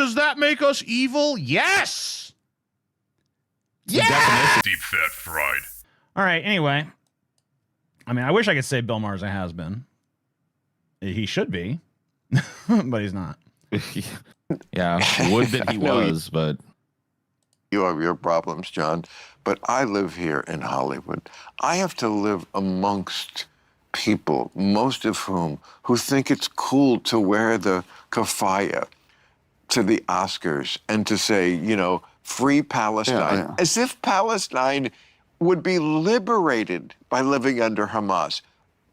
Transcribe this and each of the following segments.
does that make us evil? Yes! Yeah! Deep fat fried. All right, anyway. I mean, I wish I could say Bill Maher's a has-been. He should be, but he's not. Yeah, would that he was, but... You have your problems, John, but I live here in Hollywood. I have to live amongst people, most of whom who think it's cool to wear the keffiyeh to the Oscars and to say, you know, free Palestine, as if Palestine would be liberated by living under Hamas.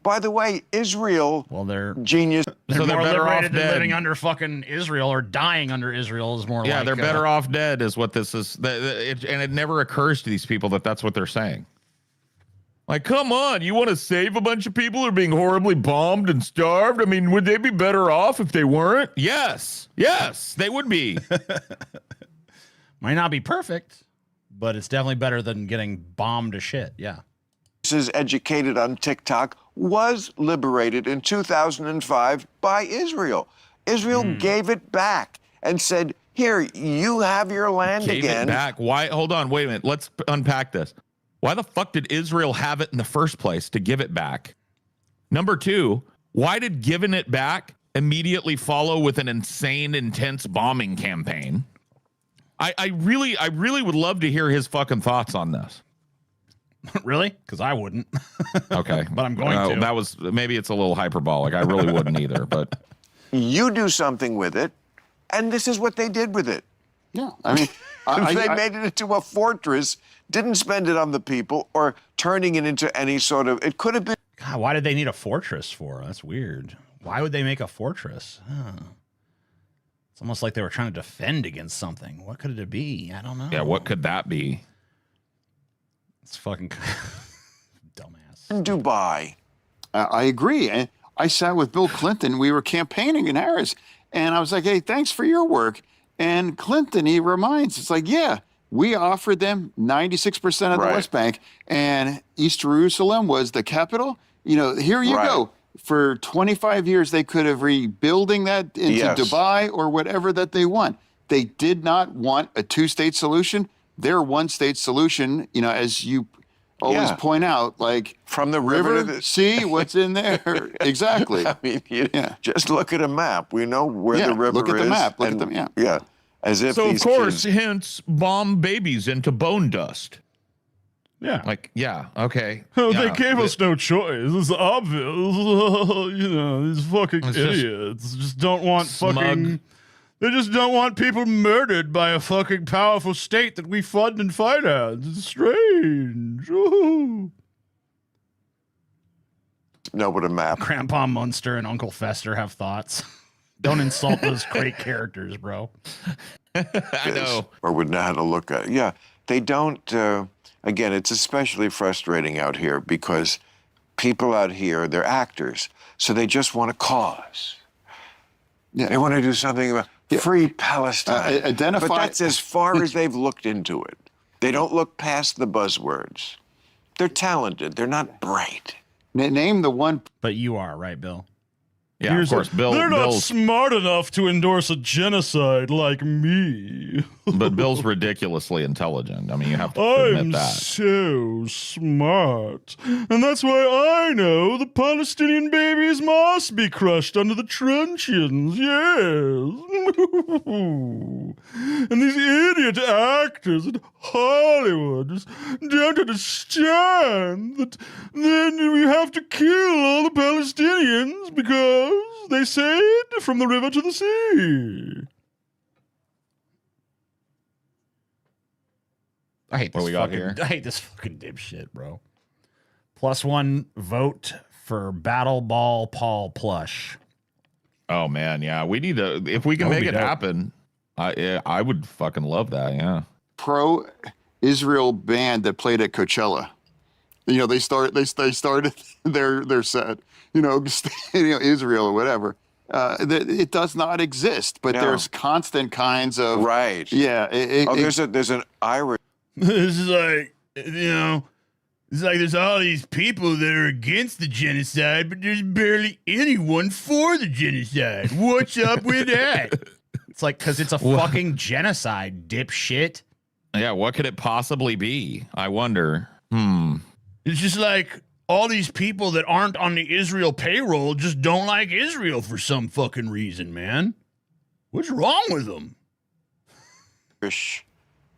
By the way, Israel, well, they're genius. They're so they're more better liberated off than dead. living under fucking Israel, or dying under Israel is more like. Yeah, they're better off dead is what this is. And it never occurs to these people that that's what they're saying. Like, come on, you want to save a bunch of people who are being horribly bombed and starved? I mean, would they be better off if they weren't? Yes. Yes, they would be. Might not be perfect, but it's definitely better than getting bombed to shit. Yeah. Is educated on TikTok was liberated in 2005 by Israel. Israel gave it back and said, here, you have your land Gave again. it back. Why? Hold on. Wait a minute. Let's unpack this. Why the fuck did Israel have it in the first place to give it back? Number two, why did giving it back immediately follow with an insane, intense bombing campaign? I really would love to hear his fucking thoughts on this. Really? Because I wouldn't. Okay. But I'm going to. That was, maybe it's a little hyperbolic. I really wouldn't either, but. You do something with it, and this is what they did with it. Yeah, I mean, they made it into a fortress, didn't spend it on the people or turning it into any sort of, it could have been. God, why did they need a fortress for? That's weird. Why would they make a fortress? It's almost like they were trying to defend against something. What could it be? I don't know. Yeah, what could that be? It's fucking dumbass. In Dubai. I agree. And I sat with Bill Clinton. We were campaigning in Harris. And I was like, hey, thanks for your work. And Clinton, he reminds, it's like, yeah, we offered them 96% of the West Bank. And East Jerusalem was the capital. You know, here you go. For 25 years, they could have rebuilding that into Dubai or whatever that they want. They did not want a two-state solution. Their one-state solution, you know, as you always point out, like from the river to the sea, what's in there? Exactly. I mean, just look at a map. We know where the river is. Look at the map. Look at the map. Yeah. As if so, of these course, kids... hence bomb babies into bone dust. Yeah. Like, yeah, okay. Oh, yeah, they gave us no choice. It's obvious. You know, these fucking idiots just don't want fucking... They just don't want people murdered by a fucking powerful state that we fund and finance. It's strange. Ooh. No, but a map. Grandpa Munster and Uncle Fester have thoughts. Don't insult those great characters, bro. I know. Or would know how to look at it. Yeah, they don't... again, it's especially frustrating out here because people out here, they're actors, so they just want a cause. Yeah. They want to do something about free Palestine. Identify. But that's as far as they've looked into it. They don't look past the buzzwords. They're talented. They're not bright. Name the one. But you are, right, Bill? Yeah, of course, Bill. They're not Bill's, smart enough to endorse a genocide like me. but Bill's ridiculously intelligent. I mean, you have to admit that. I'm so smart. And that's why I know the Palestinian babies must be crushed under the truncheons. Yes. And these idiot actors in Hollywood just don't understand that then we have to kill all the Palestinians because they said from the river to the sea. I hate this what we got here? I hate this fucking dipshit, bro. +1 vote for Battle Ball Paul plush. Oh man, yeah. We need to, if we can make it happen, I would fucking love that, yeah. Pro-Israel band that played at Coachella. You know, they started their set, you know, Israel or whatever. It does not exist, but there's constant kinds of Yeah. There's an Irish. This is like, you know, it's like there's all these people that are against the genocide, but there's barely anyone for the genocide. What's up with that? It's like, because it's a fucking genocide, dipshit. Yeah, what could it possibly be? I wonder. It's just like all these people that aren't on the Israel payroll just don't like Israel for some fucking reason, man. What's wrong with them?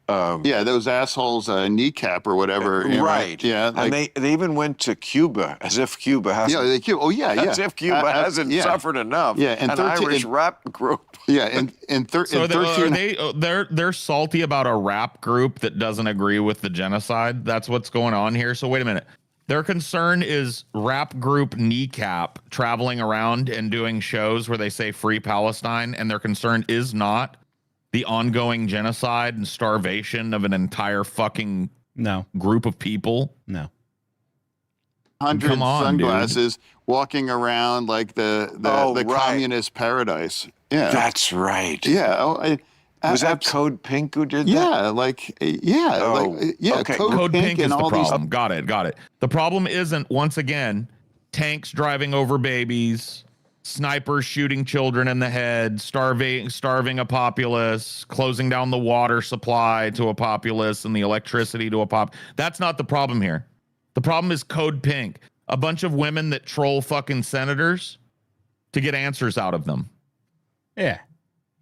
Yeah, those assholes, kneecap or whatever. Right. Yeah. And they even went to Cuba, as if Cuba hasn't. Yeah, As if Cuba hasn't suffered enough. Yeah, and an Irish rap group. Yeah, and 13. They're salty about a rap group that doesn't agree with the genocide. That's what's going on here. So wait a minute. Their concern is rap group Kneecap traveling around and doing shows where they say free Palestine, and their concern is not the ongoing genocide and starvation of an entire fucking group of people. No. 100 sunglasses, walking around like the right. communist paradise. Yeah, That's right. yeah. Was that Code Pink who did that? Yeah, Okay, Code, Code Pink is and the all these. problem. Got it. The problem isn't, once again, tanks driving over babies, snipers shooting children in the head, starving a populace, closing down the water supply to a populace and the electricity to a pop. That's not the problem here. The problem is Code Pink, a bunch of women that troll fucking senators to get answers out of them. Yeah.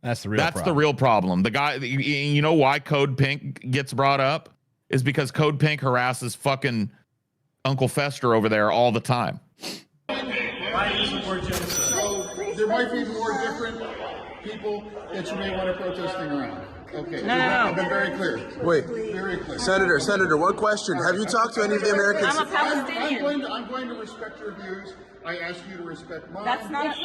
That's the real problem. The guy, you know why Code Pink gets brought up? Is because Code Pink harasses fucking Uncle Fester over there all the time. So there might be more different people that you may want to protesting around. Okay. No. I've been very clear. Wait, Very clear. Senator, one question. Have you talked to any of the Americans? I'm a Palestinian. I'm going to respect your views. I ask you to respect mine. That's not it's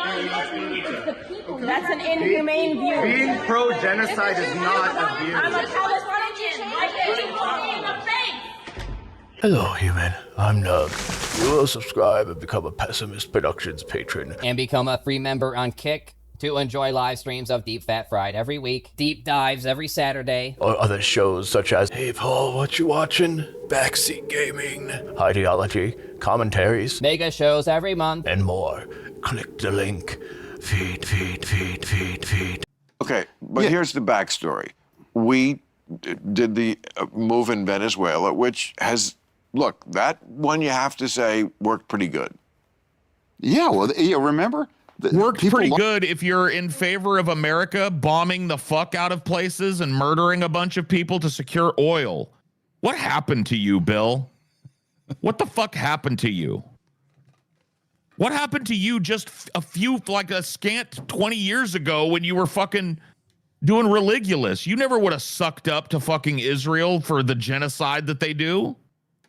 the people. Okay. That's an inhumane view. Being pro-genocide is not a view. I'm a Palestinian. Like they call me in the face. Hello, human. I'm Nug. You will subscribe and become a Pessimist Productions patron. And become a free member on Kick to enjoy live streams of Deep Fat Fried every week, deep dives every Saturday, Or other shows such as Hey Paul, what you watching? Backseat Gaming, Ideology, Commentaries, mega shows every month, and more. Click the link. Feed. Okay, but here's the backstory. We did the move in Venezuela, which has, look, that one you have to say worked pretty good. Yeah, well, remember? Worked pretty good if you're in favor of America bombing the fuck out of places and murdering a bunch of people to secure oil. What happened to you, Bill? What the fuck happened to you? What happened to you just a scant 20 years ago when you were fucking doing religulous? You never would have sucked up to fucking Israel for the genocide that they do.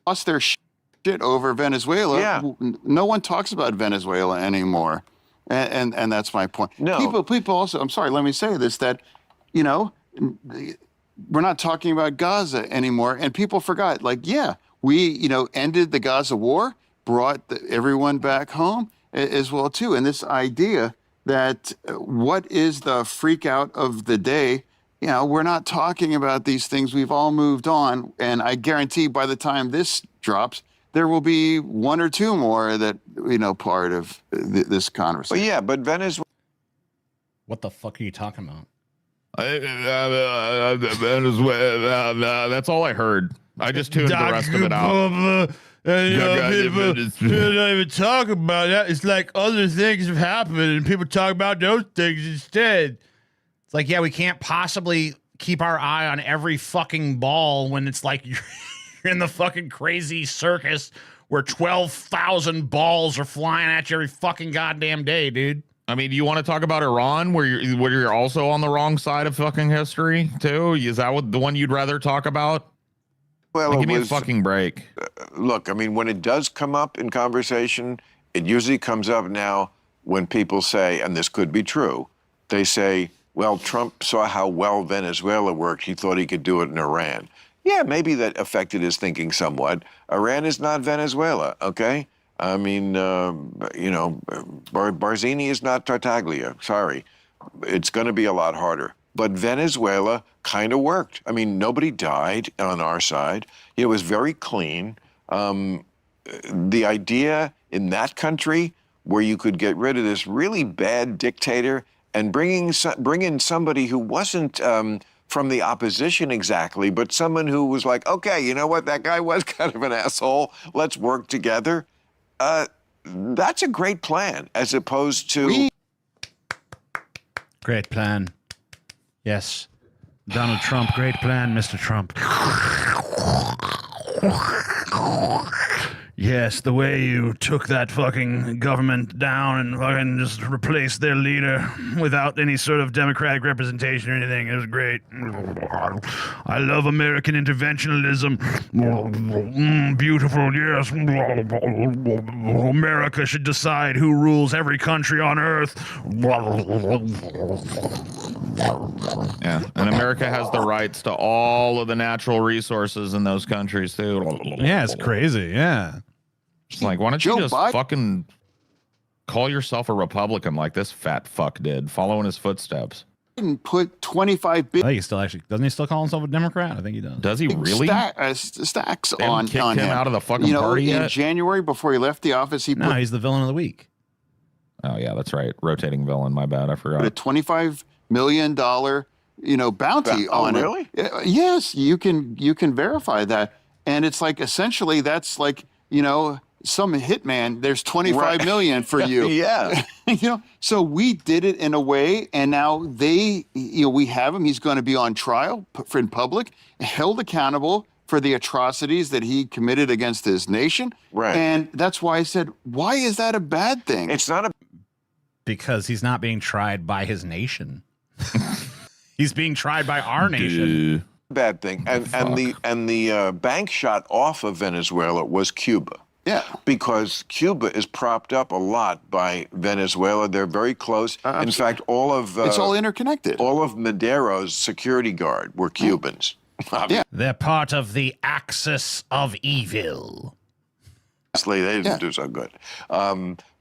Lost their shit over Venezuela. Yeah. No one talks about Venezuela anymore. And that's my point. No. People also, I'm sorry, let me say this, that, we're not talking about Gaza anymore. And people forgot, we, ended the Gaza war, brought everyone back home as well, too. And this idea that what is the freak out of the day, we're not talking about these things. We've all moved on. And I guarantee by the time this drops, there will be one or two more that, part of this conversation. But yeah, but Venezuela. What the fuck are you talking about? Venezuela. That's all I heard. I just tuned the rest of it out. People don't even talk about that. It's like other things have happened and people talk about those things instead. It's like, yeah, we can't possibly keep our eye on every fucking ball when it's like you're in the fucking crazy circus where 12,000 balls are flying at you every fucking goddamn day, dude. I mean, do you want to talk about Iran, where you're also on the wrong side of fucking history too? Is that the one you'd rather talk about? Well, give me a fucking break. Look, I mean, when it does come up in conversation, it usually comes up now when people say, and this could be true, they say, well, Trump saw how well Venezuela worked. He thought he could do it in Iran. Yeah, maybe that affected his thinking somewhat. Iran is not Venezuela, okay? I mean, Barzini is not Tartaglia. Sorry. It's going to be a lot harder. But Venezuela kind of worked. I mean, nobody died on our side. It was very clean. The idea in that country where you could get rid of this really bad dictator and bring in somebody who wasn't from the opposition exactly, but someone who was like, okay, you know what, that guy was kind of an asshole. Let's work together. That's a great plan, as opposed to. Great plan. Yes. Donald Trump, great plan, Mr. Trump. Yes, the way you took that fucking government down and fucking just replaced their leader without any sort of democratic representation or anything. It was great. I love American interventionism. Beautiful, yes. America should decide who rules every country on earth. Yeah, and America has the rights to all of the natural resources in those countries too. Yeah, it's crazy. Yeah. It's like, why don't you just fucking call yourself a Republican like this fat fuck did, follow in his footsteps? Put 25 billion. I think he still actually doesn't he still call himself a Democrat? I think he does. Does he really? Stacks They haven't kicked him him out of the fucking party in yet? January before he left the office. He No, he's the villain of the week. Oh yeah, that's right. Rotating villain. My bad. I forgot. put a $25 million bounty on really? it. Yes, you can verify that, and it's like essentially that's like some hitman. There's 25 million for you. Yeah. So we did it in a way, and now we have him. He's going to be on trial in public, held accountable for the atrocities that he committed against his nation. Right. And that's why I said, why is that a bad thing? It's not a. Because he's not being tried by his nation. He's being tried by our nation. Bad thing. And the bank shot off of Venezuela was Cuba. Yeah. Because Cuba is propped up a lot by Venezuela. They're very close. In fact, it's all interconnected. All of Madero's security guard were Cubans. Yeah. They're part of the axis of evil. Obviously, they didn't do so good.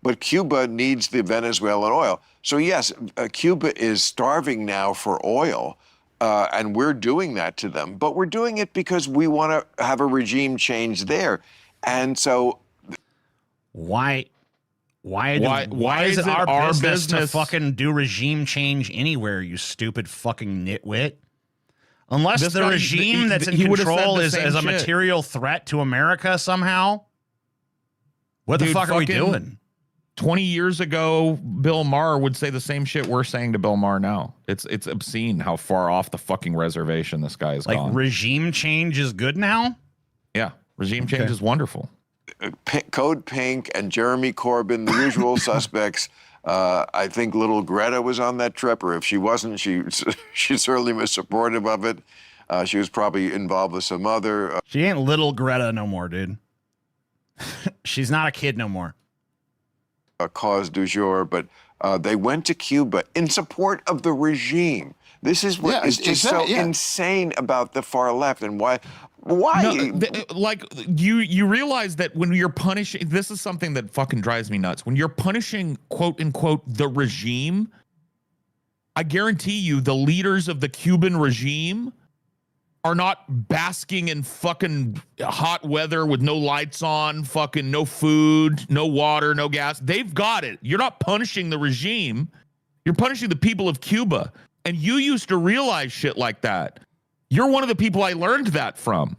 But Cuba needs the Venezuelan oil. So yes, Cuba is starving now for oil. And we're doing that to them. But we're doing it because we want to have a regime change there. And so, why is it our business to fucking do regime change anywhere, you stupid fucking nitwit? Unless the regime that's in control is a material threat to America somehow. What the fuck are we doing? 20 years ago, Bill Maher would say the same shit we're saying to Bill Maher now. It's obscene how far off the fucking reservation this guy is gone. Like regime change is good now? Yeah. Regime change is wonderful. Code Pink and Jeremy Corbyn, the usual suspects. I think little Greta was on that trip, or if she wasn't, she certainly was supportive of it. She was probably involved with some other. She ain't little Greta no more, dude. She's not a kid no more. Cause du jour, but they went to Cuba in support of the regime. This is what is just so insane about the far left, and why. No, like you realize that when you're punishing, this is something that fucking drives me nuts. When you're punishing, quote unquote, the regime, I guarantee you the leaders of the Cuban regime are not basking in fucking hot weather with no lights on, fucking no food, no water, no gas. They've got it. You're not punishing the regime. You're punishing the people of Cuba. And you used to realize shit like that. You're one of the people I learned that from.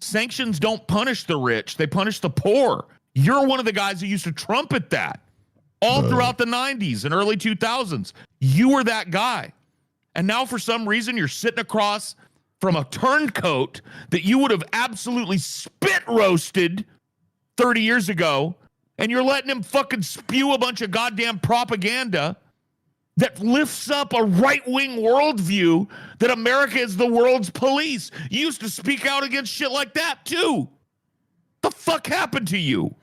Sanctions don't punish the rich. They punish the poor. You're one of the guys who used to trumpet that all throughout the 90s and early 2000s. You were that guy. And now for some reason you're sitting across from a turncoat that you would have absolutely spit roasted 30 years ago, and you're letting him fucking spew a bunch of goddamn propaganda that lifts up a right-wing worldview that America is the world's police. You used to speak out against shit like that, too. The fuck happened to you?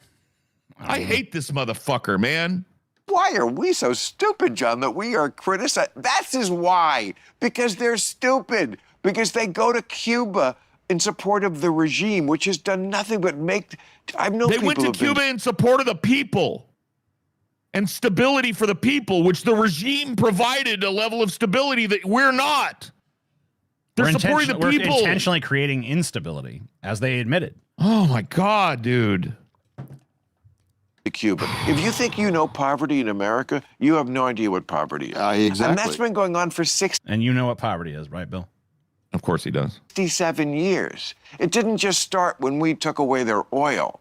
I hate this motherfucker, man. Why are we so stupid, John, that we are criticized? That is why. Because they're stupid. Because they go to Cuba in support of the regime, which has done nothing but make... They went to Cuba in support of the people. And stability for the people, which the regime provided a level of stability that we're not. They're supporting the people. We're intentionally creating instability, as they admitted. Oh my God, dude. Cuba. If you think you know poverty in America, you have no idea what poverty is. Exactly. And that's been going on for And you know what poverty is, right, Bill? Of course he does. 67 years. It didn't just start when we took away their oil.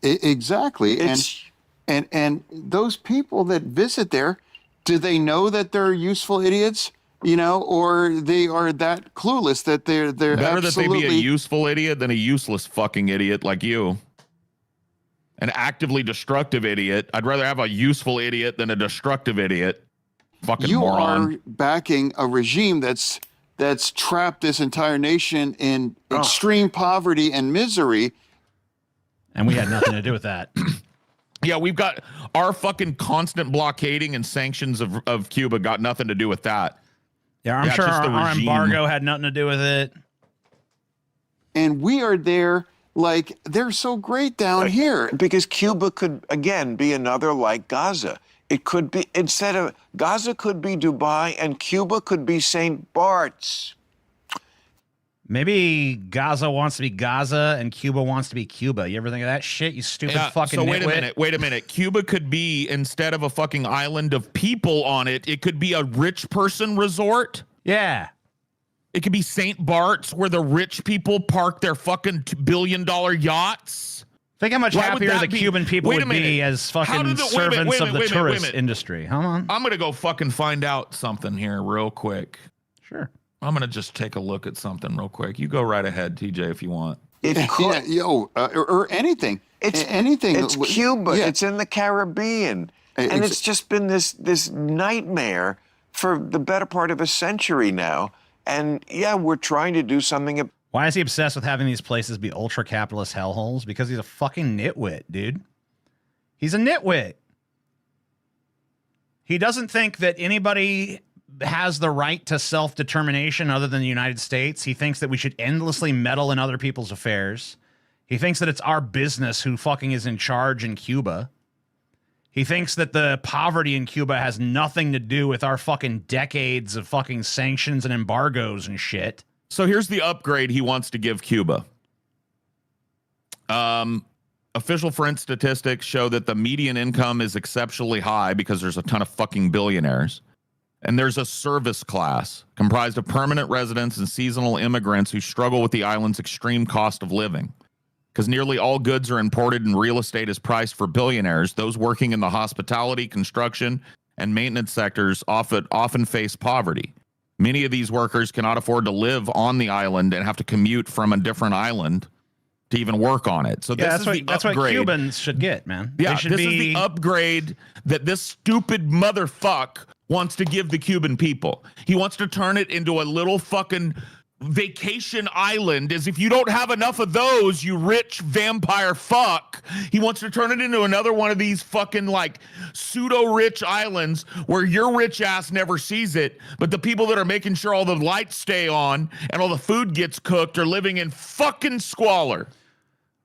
Exactly. It's- And those people that visit there, do they know that they're useful idiots? You know, or they are that clueless that they're Better that they absolutely be a useful idiot than a useless fucking idiot like you. An actively destructive idiot. I'd rather have a useful idiot than a destructive idiot. Fucking you moron. are backing a regime that's trapped this entire nation in extreme poverty and misery. And we had nothing to do with that. Yeah, we've got our fucking constant blockading and sanctions of Cuba got nothing to do with that. Yeah, I'm Yeah, sure just the our regime. embargo had nothing to do with it. And we are there like they're so great down here. Because Cuba could, again, be another like Gaza. It could be, instead of, Gaza could be Dubai and Cuba could be St. Bart's. Maybe Gaza wants to be Gaza and Cuba wants to be Cuba. You ever think of that shit, you stupid fucking so nitwit? wait a minute. Cuba could be, instead of a fucking island of people on it, it could be a rich person resort. Yeah. It could be St. Bart's where the rich people park their fucking $2 billion yachts. Think how much Why would happier that the be? Cuban people Wait a would be minute. as How fucking did the- servants of the wait a tourist minute. industry. Hold on. I'm going to go fucking find out something here real quick. Sure. I'm going to just take a look at something real quick. You go right ahead, TJ, if you want. It could, Or anything. It's anything. It's Cuba. Yeah. It's in the Caribbean, and it's just been this nightmare for the better part of a century now. And yeah, we're trying to do something. Why is he obsessed with having these places be ultra-capitalist hellholes? Because he's a fucking nitwit, dude. He's a nitwit. He doesn't think that anybody has the right to self-determination other than the United States. He thinks that we should endlessly meddle in other people's affairs. He thinks that it's our business who fucking is in charge in Cuba. He thinks that the poverty in Cuba has nothing to do with our fucking decades of fucking sanctions and embargoes and shit. So here's the upgrade he wants to give Cuba. Official French statistics show that the median income is exceptionally high because there's a ton of fucking billionaires. And there's a service class comprised of permanent residents and seasonal immigrants who struggle with the island's extreme cost of living. Because nearly all goods are imported and real estate is priced for billionaires, those working in the hospitality, construction, and maintenance sectors often face poverty. Many of these workers cannot afford to live on the island and have to commute from a different island to even work on it. So Yeah, this is that's what Cubans should get, man. Yeah, They should this is the upgrade that this stupid motherfucker wants to give the Cuban people. He wants to turn it into a little fucking vacation island, as if you don't have enough of those, you rich vampire fuck. He wants to turn it into another one of these fucking like pseudo-rich islands where your rich ass never sees it, but the people that are making sure all the lights stay on and all the food gets cooked are living in fucking squalor.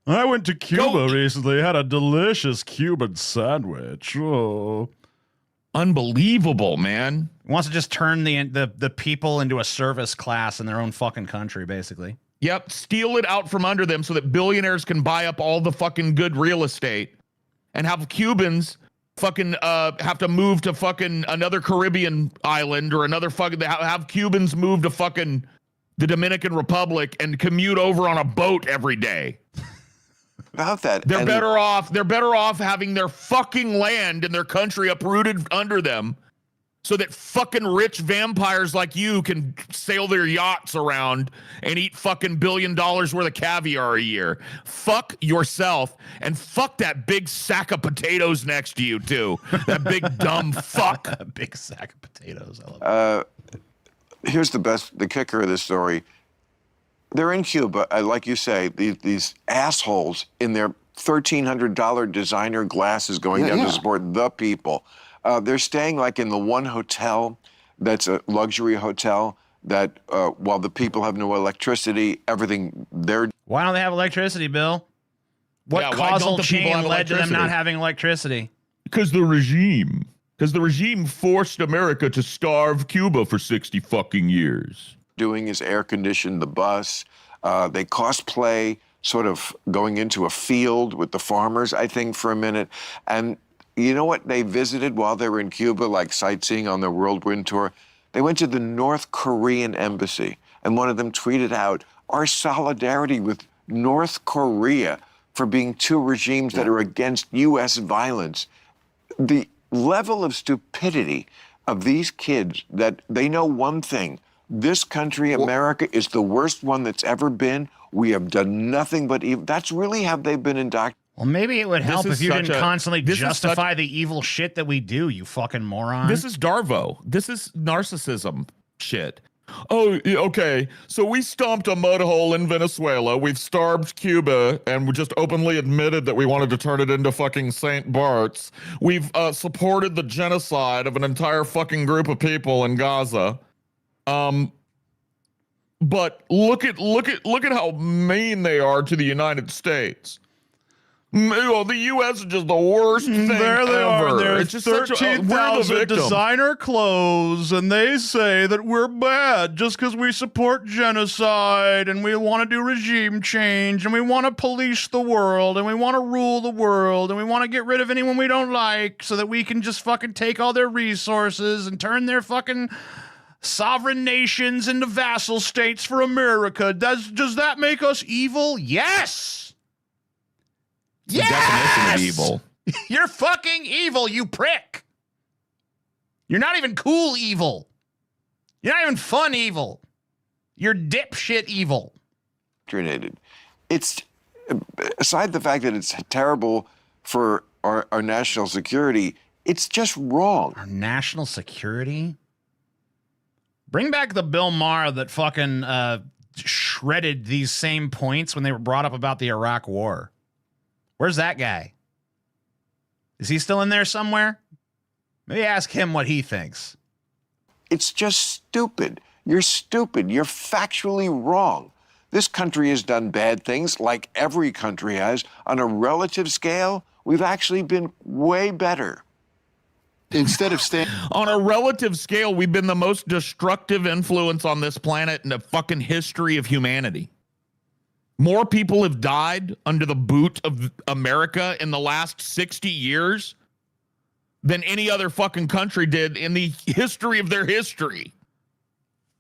I went to Cuba recently, had a delicious Cuban sandwich. Oh. Unbelievable, man. Wants to just turn the people into a service class in their own fucking country, basically. Yep, steal it out from under them so that billionaires can buy up all the fucking good real estate and have Cubans fucking have to move to fucking another Caribbean island or another fucking have Cubans move to fucking the Dominican Republic and commute over on a boat every day. About that, They're better off having their fucking land and their country uprooted under them so that fucking rich vampires like you can sail their yachts around and eat fucking $1 billion worth of caviar a year. Fuck yourself, and fuck that big sack of potatoes next to you too. That big dumb fuck. A big sack of potatoes. I love it. Here's the kicker of this story. They're in Cuba, like you say, these assholes in their $1,300 designer glasses going down to support the people. They're staying like in the one hotel that's a luxury hotel that while the people have no electricity, everything they're... Why don't they have electricity, Bill? What causal chain led to them not having electricity? Because the regime forced America to starve Cuba for 60 fucking years. doing is air condition the bus. They cosplay sort of going into a field with the farmers, I think, for a minute. And you know what they visited while they were in Cuba, like sightseeing on their whirlwind tour? They went to the North Korean embassy, and one of them tweeted out our solidarity with North Korea for being two regimes that are against U.S. violence. The level of stupidity of these kids, that they know one thing: this country, America, is the worst one that's ever been. We have done nothing but evil. That's really how they've been indoctrinated. Well, maybe it would help if you didn't constantly justify the evil shit that we do, you fucking moron. This is Darvo. This is narcissism shit. Oh, okay. So we stomped a mud hole in Venezuela. We've starved Cuba, and we just openly admitted that we wanted to turn it into fucking St. Bart's. We've supported the genocide of an entire fucking group of people in Gaza. But look at how mean they are to the United States. Well, the U.S. is just the worst thing there they ever. are. There's It's just such a 13,000 designer clothes, and they say that we're bad just because we support genocide, and we want to do regime change, and we want to police the world, and we want to rule the world, and we want to get rid of anyone we don't like so that we can just fucking take all their resources and turn their fucking sovereign nations into vassal states for America. Does that make us evil? Yes! Yes! Definition of evil. You're fucking evil, you prick. You're not even cool evil. You're not even fun evil. You're dipshit evil. It's, aside the fact that it's terrible for our national security, it's just wrong. Our national security? Bring back the Bill Maher that fucking shredded these same points when they were brought up about the Iraq War. Where's that guy? Is he still in there somewhere? Maybe ask him what he thinks. It's just stupid. You're stupid. You're factually wrong. This country has done bad things, like every country has. On a relative scale, we've actually been way better. Instead of staying on a relative scale, we've been the most destructive influence on this planet in the fucking history of humanity. More people have died under the boot of America in the last 60 years than any other fucking country did in the history of their history.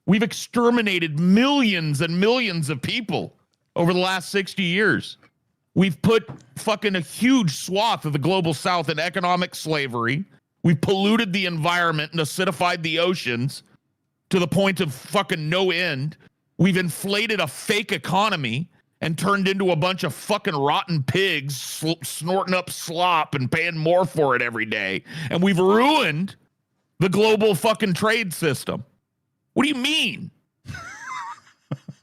We've exterminated millions and millions of people over the last 60 years. We've put fucking a huge swath of the global south in economic slavery. We've polluted the environment and acidified the oceans to the point of fucking no end. We've inflated a fake economy and turned into a bunch of fucking rotten pigs snorting up slop and paying more for it every day. And we've ruined the global fucking trade system. What do you mean?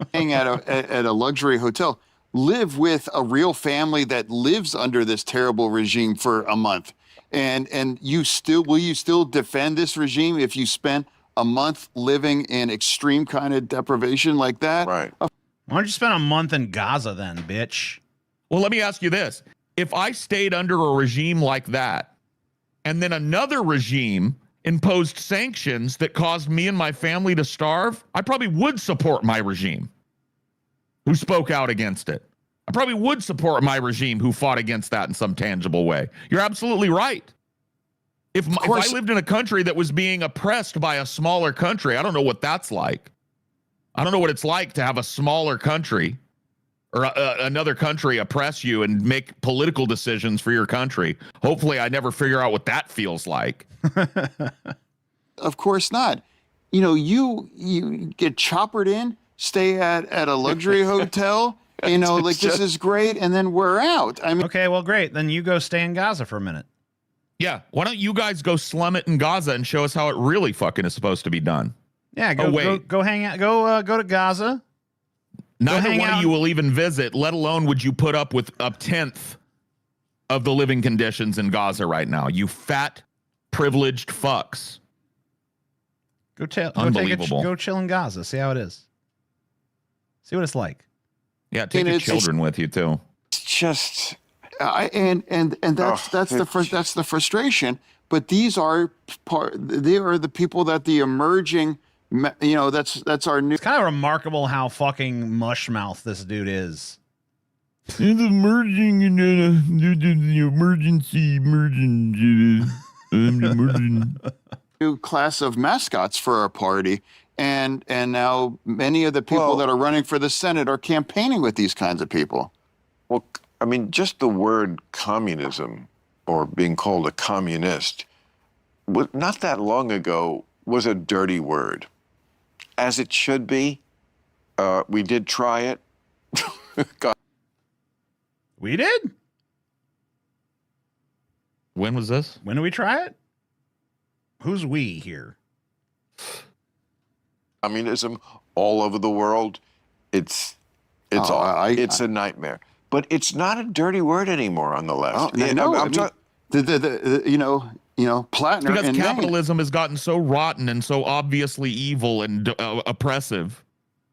Staying at a luxury hotel, live with a real family that lives under this terrible regime for a month. And will you still defend this regime if you spent a month living in extreme kind of deprivation like that? Right. Why don't you spend a month in Gaza then, bitch? Well, let me ask you this. If I stayed under a regime like that, and then another regime imposed sanctions that caused me and my family to starve, I probably would support my regime who spoke out against it. I probably would support my regime who fought against that in some tangible way. You're absolutely right. If I lived in a country that was being oppressed by a smaller country, I don't know what that's like. I don't know what it's like to have a smaller country or another country oppress you and make political decisions for your country. Hopefully I never figure out what that feels like. Of course not. You know, you get choppered in, stay at a luxury hotel, you know, like this is great, and then we're out. I mean, okay, well, great. Then you go stay in Gaza for a minute. Yeah, why don't you guys go slum it in Gaza and show us how it really fucking is supposed to be done? Yeah, go hang out. Go to Gaza. Neither one of you will even visit, let alone would you put up with a tenth of the living conditions in Gaza right now. You fat, privileged fucks. Go chill in Gaza. See how it is. See what it's like. Yeah, take your children with you too. It's just, and that's the frustration. But they are the people that the emerging. You know, that's our new. It's kind of remarkable how fucking mushmouth this dude is. It's emerging in the emergency. New class of mascots for our party. And now many of the people that are running for the Senate are campaigning with these kinds of people. Well, I mean, just the word communism or being called a communist, not that long ago, was a dirty word. As it should be. We did try it. We did? When was this? When did we try it? Who's we here? Communism all over the world. It's a nightmare. But it's not a dirty word anymore on the left. Plattner because and capitalism has gotten so rotten and so obviously evil and oppressive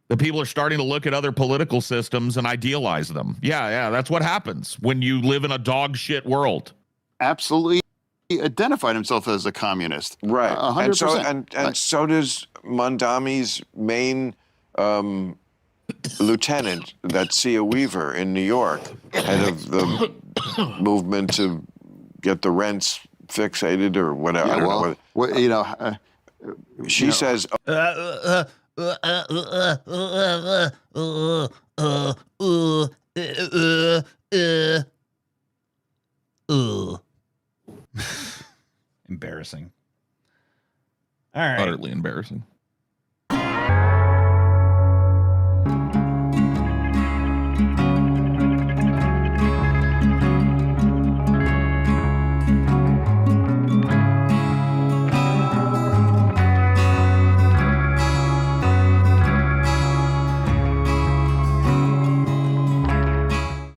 that people are starting to look at other political systems and idealize them. Yeah, that's what happens when you live in a dog shit world. Absolutely identified himself as a communist. Right. 100%. And so does Mondami's main lieutenant, that Sia Weaver in New York, head of the movement to get the rents fixated or whatever. Yeah, I don't know what, she says. Embarrassing. All right. Utterly embarrassing.